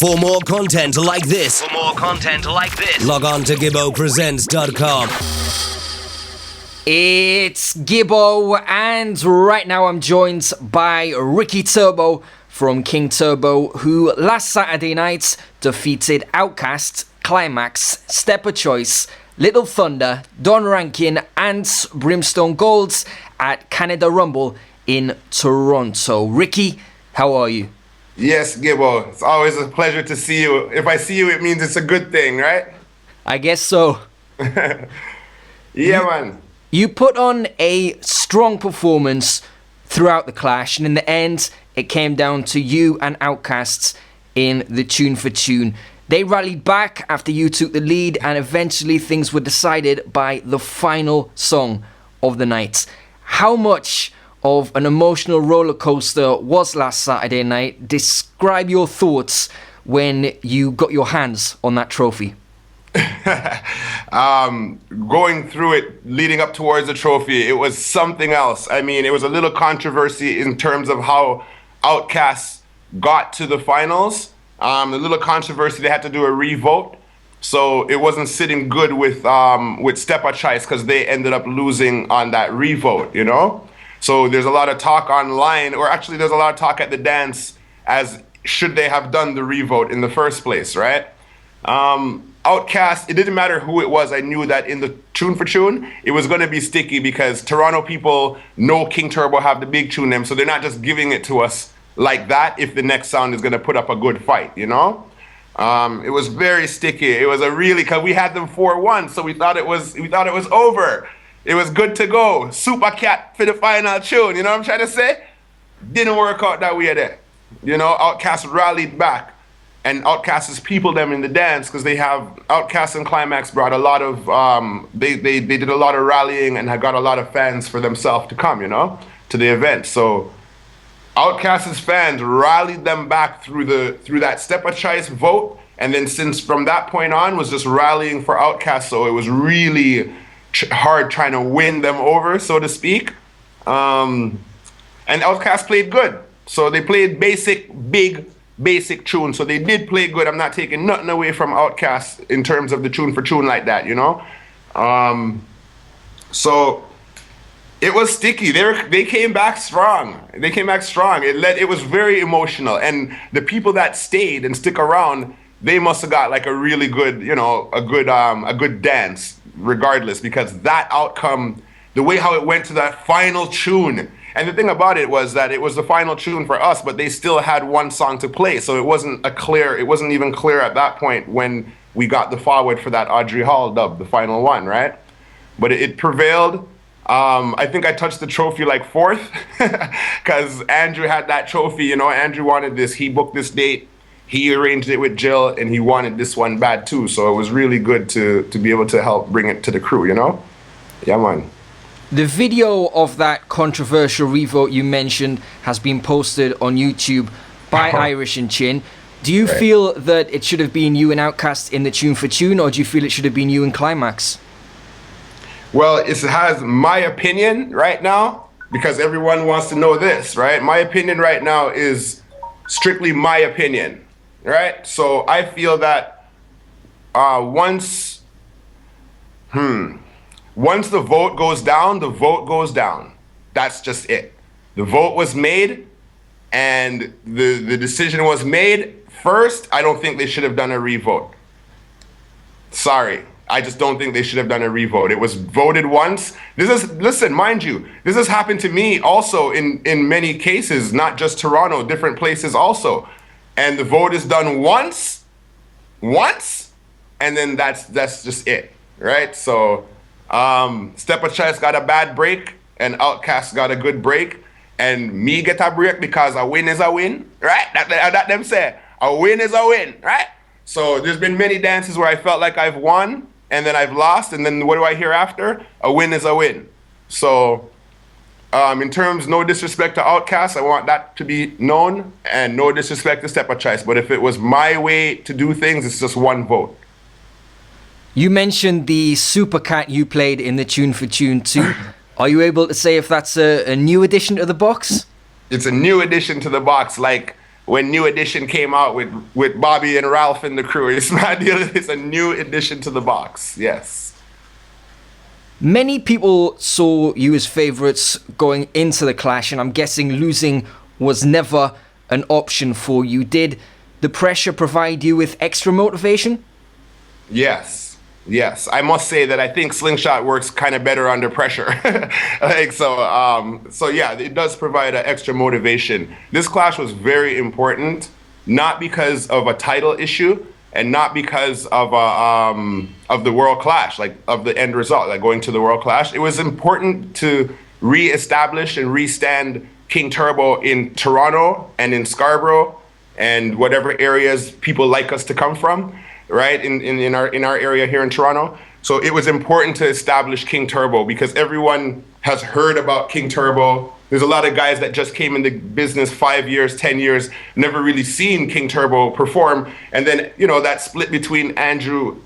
For more content like this, log on to GibboPresents.com. It's Gibbo, and right now I'm joined by Ricky Turbo from King Turbo, who last Saturday night defeated Outkast, Climax, Stepper Choice, Little Thunder, Don Rankin, and Brimstone Golds at Canada Rumble in Toronto. Ricky, how are you? Yes, Gibbo. It's always a pleasure to see you. If I see you, it means it's a good thing, right? I guess so. Man. You put on a strong performance throughout the clash, and in the end, it came down to you and Outkast in the tune for tune. They rallied back after you took the lead, and eventually things were decided by the final song of the night. How much of an emotional roller coaster was last Saturday night? Describe your thoughts when you got your hands on that trophy. Going through it, leading up towards the trophy, it was something else. I mean, it was a little controversy in terms of how Outkast got to the finals. A little controversy, they had to do a revote. So it wasn't sitting good with Stepper Choice because they ended up losing on that revote, you know? So there's a lot of talk online, or actually there's a lot of talk at the dance as should they have done the revote in the first place, right? Outkast, it didn't matter who it was. I knew that in the tune for tune, it was going to be sticky because Toronto people know King Turbo have the big tune them, so they're not just giving it to us like that if the next sound is going to put up a good fight, you know? It was very sticky. It was a really, because we had them 4-1, so we thought it was over. It was good to go. Supercat for the final tune, you know what I'm trying to say? Didn't work out that way there. You know, Outkast rallied back. And Outkast's people them in the dance because they have Outkast and Climax brought a lot of they did a lot of rallying and had got a lot of fans for themselves to come, you know, to the event. So Outkast's fans rallied them back through that Stepper Choice vote, and then since from that point on was just rallying for Outkast. So it was really hard trying to win them over, so to speak. And Outkast played good. So they played basic tune. So they did play good. I'm not taking nothing away from Outkast in terms of the tune for tune like that, you know? So it was sticky. They came back strong. It was very emotional. And the people that stayed and stick around, they must have got like a really good, you know, a good dance regardless, because that outcome, the way how it went to that final tune. And the thing about it was that it was the final tune for us, but they still had one song to play. So it wasn't even clear at that point when we got the forward for that Audrey Hall dub, the final one, right? But it prevailed. I think I touched the trophy like fourth because Andrew had that trophy, you know, Andrew wanted this, he booked this date, he arranged it with Jill, and he wanted this one bad too. So it was really good to be able to help bring it to the crew, you know? Yeah, man. The video of that controversial revote you mentioned has been posted on YouTube by Irish and Chin. Do you feel that it should have been you and Outkast in the tune for tune, or do you feel it should have been you and Climax? Well, it has my opinion right now, because everyone wants to know this, right? My opinion right now is strictly my opinion, right? So I feel that once the vote goes down, the vote goes down. That's just it. The vote was made and the decision was made first. I don't think they should have done a revote. Sorry. I just don't think they should have done a revote. It was voted once. Listen, mind you, this has happened to me also in many cases, not just Toronto, different places also. And the vote is done once, and then that's just it, right? So Stepper Choice got a bad break and Outkast got a good break, and me get a break because a win is a win, right? That them say, a win is a win, right? So there's been many dances where I felt like I've won and then I've lost, and then what do I hear after? A win is a win. So in terms, no disrespect to Outkast, I want that to be known, and no disrespect to Stepper Choice, but if it was my way to do things, it's just one vote. You mentioned the Supercat you played in the Tune for Tune 2. Are you able to say if that's a new addition to the box? It's a new addition to the box. Like, when New Edition came out with Bobby and Ralph and the crew. It's mad deal. It's a new addition to the box. Yes. Many people saw you as favourites going into the clash, and I'm guessing losing was never an option for you. Did the pressure provide you with extra motivation? Yes, I must say that I think Slingshot works kind of better under pressure. So yeah, it does provide an extra motivation. This clash was very important, not because of a title issue and not because of the World Clash, like of the end result, like going to the World Clash. It was important to re-establish and re-stand King Turbo in Toronto and in Scarborough and whatever areas people like us to come from. Right, in our area here in Toronto. So it was important to establish King Turbo because everyone has heard about King Turbo. There's a lot of guys that just came into business 5 years, 10 years, never really seen King Turbo perform. And then, that split between Andrew,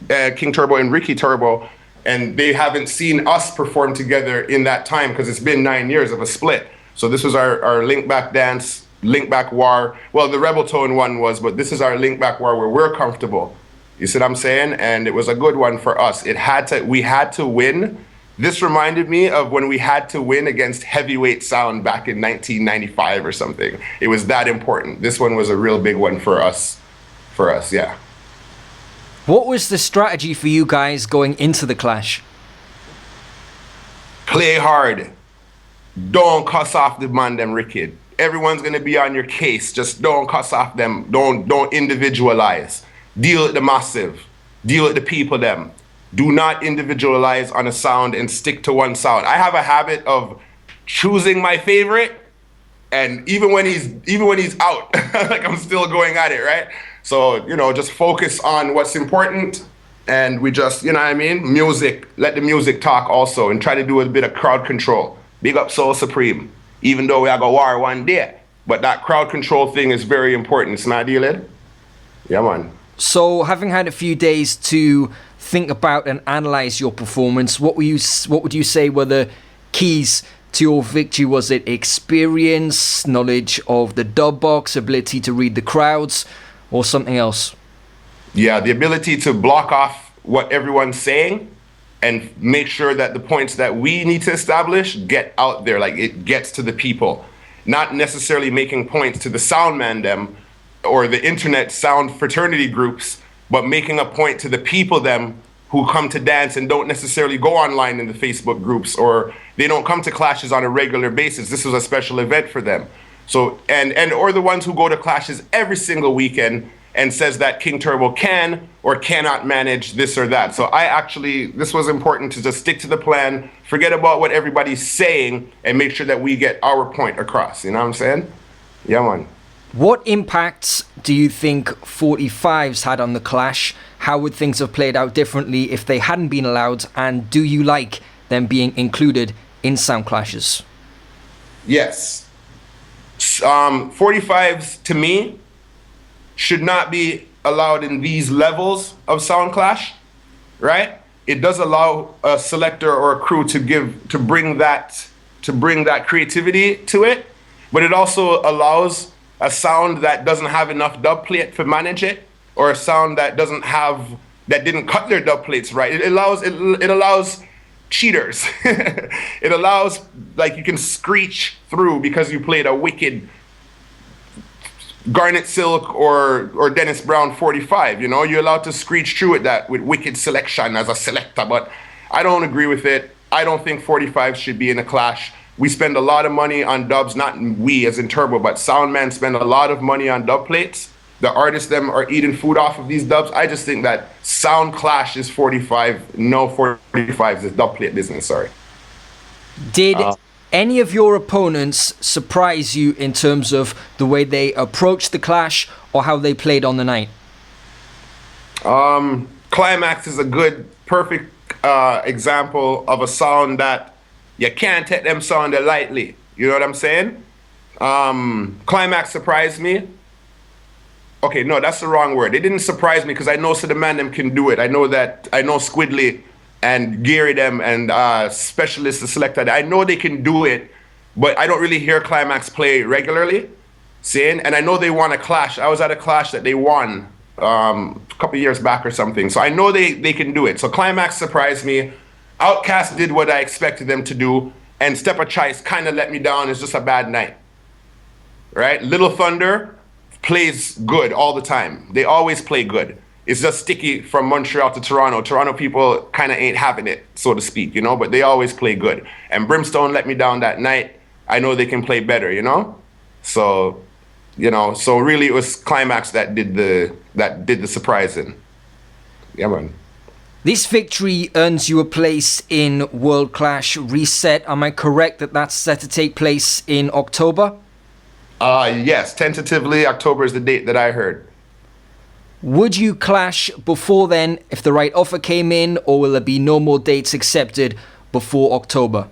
King Turbo and Ricky Turbo, and they haven't seen us perform together in that time because it's been 9 years of a split. So this was our link back dance, link back war. Well, the Rebel Tone one was, but this is our link back war where we're comfortable. You see what I'm saying? And it was a good one for us. We had to win. This reminded me of when we had to win against Heavyweight Sound back in 1995 or something. It was that important. This one was a real big one for us. Yeah. What was the strategy for you guys going into the clash? Play hard. Don't cuss off the man them wicked. Everyone's gonna be on your case. Just don't cuss off them. Don't individualize. Deal with the massive. Deal with the people them. Do not individualize on a sound and stick to one sound. I have a habit of choosing my favorite, and even when he's out, like I'm still going at it, right? So, just focus on what's important, and we just, music, let the music talk also, and try to do a bit of crowd control. Big up Soul Supreme, even though we are going to war one day. But that crowd control thing is very important. It's my deal, yeah, man. So, having had a few days to think about and analyze your performance, what would you say were the keys to your victory? Was it experience, knowledge of the dub box, ability to read the crowds, or something else? Yeah, the ability to block off what everyone's saying and make sure that the points that we need to establish get out there, like it gets to the people. Not necessarily making points to the sound man them or the internet sound fraternity groups, but making a point to the people them who come to dance and don't necessarily go online in the Facebook groups, or they don't come to clashes on a regular basis. This was a special event for them. So, or the ones who go to clashes every single weekend and says that King Turbo can or cannot manage this or that. So this was important to just stick to the plan, forget about what everybody's saying, and make sure that we get our point across. You know what I'm saying? Yeah, man. What impacts do you think 45s had on the clash? How would things have played out differently if they hadn't been allowed? And do you like them being included in sound clashes? Yes. 45s, to me, should not be allowed in these levels of sound clash, right? It does allow a selector or a crew to bring that creativity to it, but it also allows a sound that doesn't have enough dub plate to manage it, or a sound that didn't cut their dub plates right. It allows cheaters. It allows, like, you can screech through because you played a wicked Garnet Silk or Dennis Brown 45. You're allowed to screech through it with wicked selection as a selector, but I don't agree with it. I don't think 45s should be in a clash. We spend a lot of money on dubs, not we as in Turbo, but Soundman spend a lot of money on dub plates. The artists them are eating food off of these dubs. I just think that sound clash is 45. No 45s is dub plate business, sorry. Did any of your opponents surprise you in terms of the way they approached the clash or how they played on the night? Climax is a good, perfect example of a sound that you can't take them sound lightly. You know what I'm saying? Climax surprised me. Okay, no, that's the wrong word. It didn't surprise me because I know the man them can do it. I know Squidly and Gary them and Specialist the Selector. I know they can do it, but I don't really hear Climax play regularly. Saying, and I know they won a clash. I was at a clash that they won a couple years back or something. So I know they can do it. So Climax surprised me. Outkast did what I expected them to do, and Step of Choice kind of let me down. It's just a bad night, right? Little Thunder plays good all the time. They always play good. It's just sticky from Montreal to Toronto. Toronto people kind of ain't having it, so to speak, you know, but they always play good. And Brimstone let me down that night. I know they can play better, you know? So, you know, so really it was Climax that did the surprising. Yeah, man. This victory earns you a place in World Clash Reset. Am I correct that that's set to take place in October? Yes, tentatively October is the date that I heard. Would you clash before then if the right offer came in, or will there be no more dates accepted before October?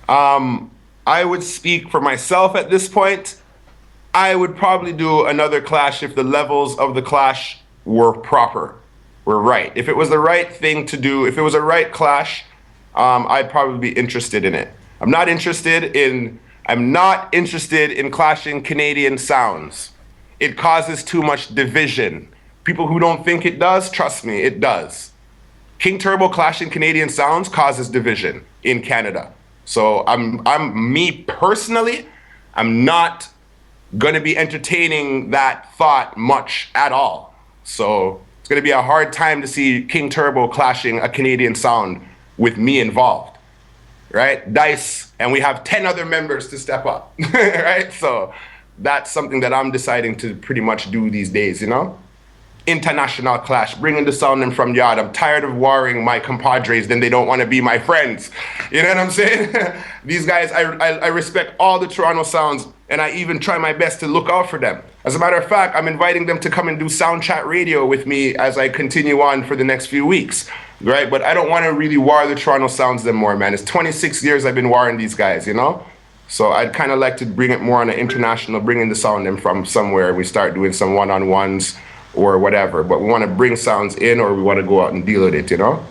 I would speak for myself at this point. I would probably do another clash if the levels of the clash were proper, were right. If it was the right thing to do, if it was a right clash, I'd probably be interested in it. I'm not interested in clashing Canadian sounds. It causes too much division. People who don't think it does, trust me, it does. King Turbo clashing Canadian sounds causes division in Canada. So me personally, I'm not gonna be entertaining that thought much at all. So it's gonna be a hard time to see King Turbo clashing a Canadian sound with me involved, right? Dice, and we have 10 other members to step up, right? So that's something that I'm deciding to pretty much do these days, you know? International clash, bringing the sound in from yard. I'm tired of warring my compadres, then they don't want to be my friends. You know what I'm saying? These guys, I respect all the Toronto sounds, and I even try my best to look out for them. As a matter of fact, I'm inviting them to come and do Sound Chat Radio with me as I continue on for the next few weeks, right? But I don't want to really war the Toronto sounds them more, man. It's 26 years I've been warring these guys, you know? So I'd kind of like to bring it more on an international, bringing the sound in from somewhere. We start doing some one-on-ones or whatever. But we want to bring sounds in, or we want to go out and deal with it, you know?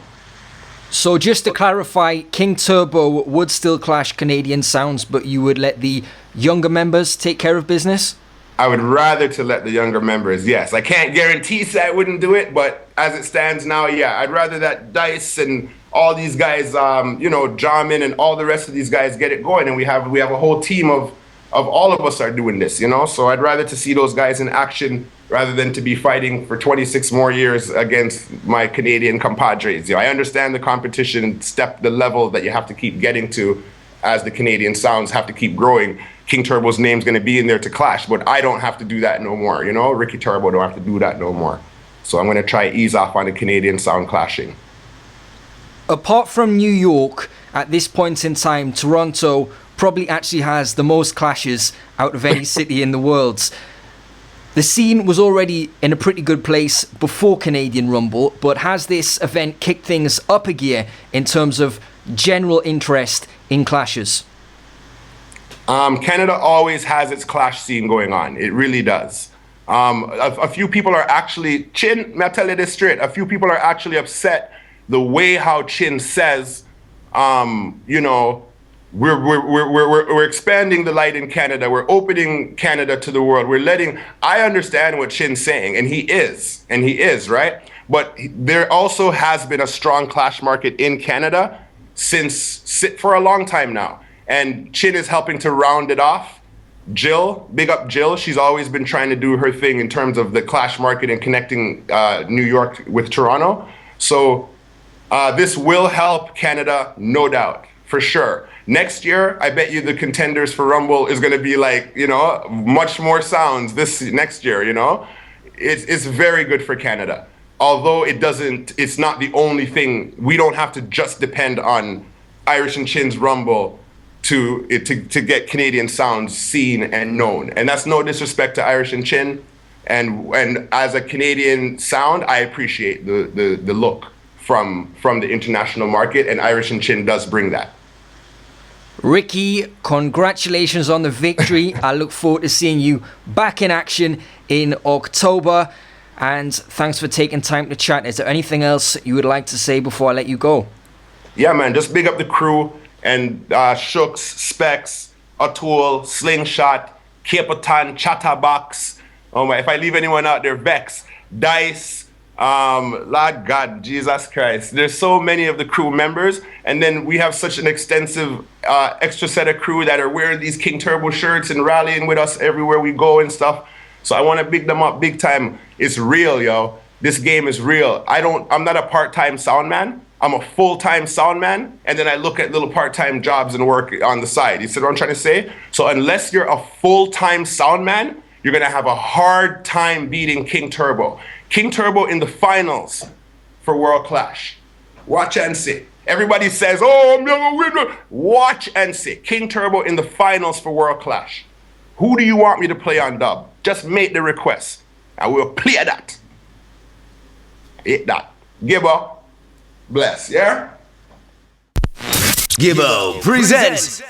So just to clarify, King Turbo would still clash Canadian sounds, but you would let the younger members take care of business? I would rather to let the younger members, yes. I can't guarantee I wouldn't do it, but as it stands now, yeah. I'd rather that Dice and all these guys, Jamin and all the rest of these guys get it going, and we have a whole team of all of us are doing this, you know. So I'd rather to see those guys in action rather than to be fighting for 26 more years against my Canadian compadres. You know, I understand the competition, the level that you have to keep getting to as the Canadian sounds have to keep growing. King Turbo's name's going to be in there to clash, but I don't have to do that no more, you know. Ricky Turbo don't have to do that no more. So I'm going to try ease off on the Canadian sound clashing. Apart from New York, at this point in time, Toronto probably actually has the most clashes out of any city in the world. The scene was already in a pretty good place before Canadian Rumble, but has this event kicked things up a gear in terms of general interest in clashes? Canada always has its clash scene going on. It really does. A few people are actually, Chin, may I tell you this straight, a few people are actually upset the way how Chin says, we're expanding the light in Canada. We're opening Canada to the world. I understand what Chin's saying, and he is, right? But there also has been a strong clash market in Canada for a long time now. And Chin is helping to round it off. Jill, big up Jill. She's always been trying to do her thing in terms of the clash market and connecting New York with Toronto. So this will help Canada, no doubt, for sure. Next year, I bet you the contenders for Rumble is going to be like, much more sounds this next year, It's very good for Canada. Although it's not the only thing. We don't have to just depend on Irish and Chin's Rumble to get Canadian sounds seen and known. And that's no disrespect to Irish and Chin. And as a Canadian sound, I appreciate the look from the international market, and Irish and Chin does bring that. Ricky, congratulations on the victory. I look forward to seeing you back in action in October. And thanks for taking time to chat. Is there anything else you would like to say before I let you go? Yeah, man, just big up the crew and Shooks, Specs, Atul, Slingshot, Capleton, Chatterbox. Oh my, if I leave anyone out there, Vex, Dice, Lord God, Jesus Christ. There's so many of the crew members, and then we have such an extensive extra set of crew that are wearing these King Turbo shirts and rallying with us everywhere we go and stuff. So I want to big them up big time. It's real, yo. This game is real. I'm not a part-time sound man. I'm a full-time sound man, and then I look at little part-time jobs and work on the side. You see what I'm trying to say? So unless you're a full-time sound man, you're gonna have a hard time beating King Turbo. King Turbo in the finals for World Clash. Watch and see. Everybody says, oh, I'm gonna win. Watch and see. King Turbo in the finals for World Clash. Who do you want me to play on dub? Just make the request. I will play that. Hit that. Gibbo. Bless, yeah? Gibbo presents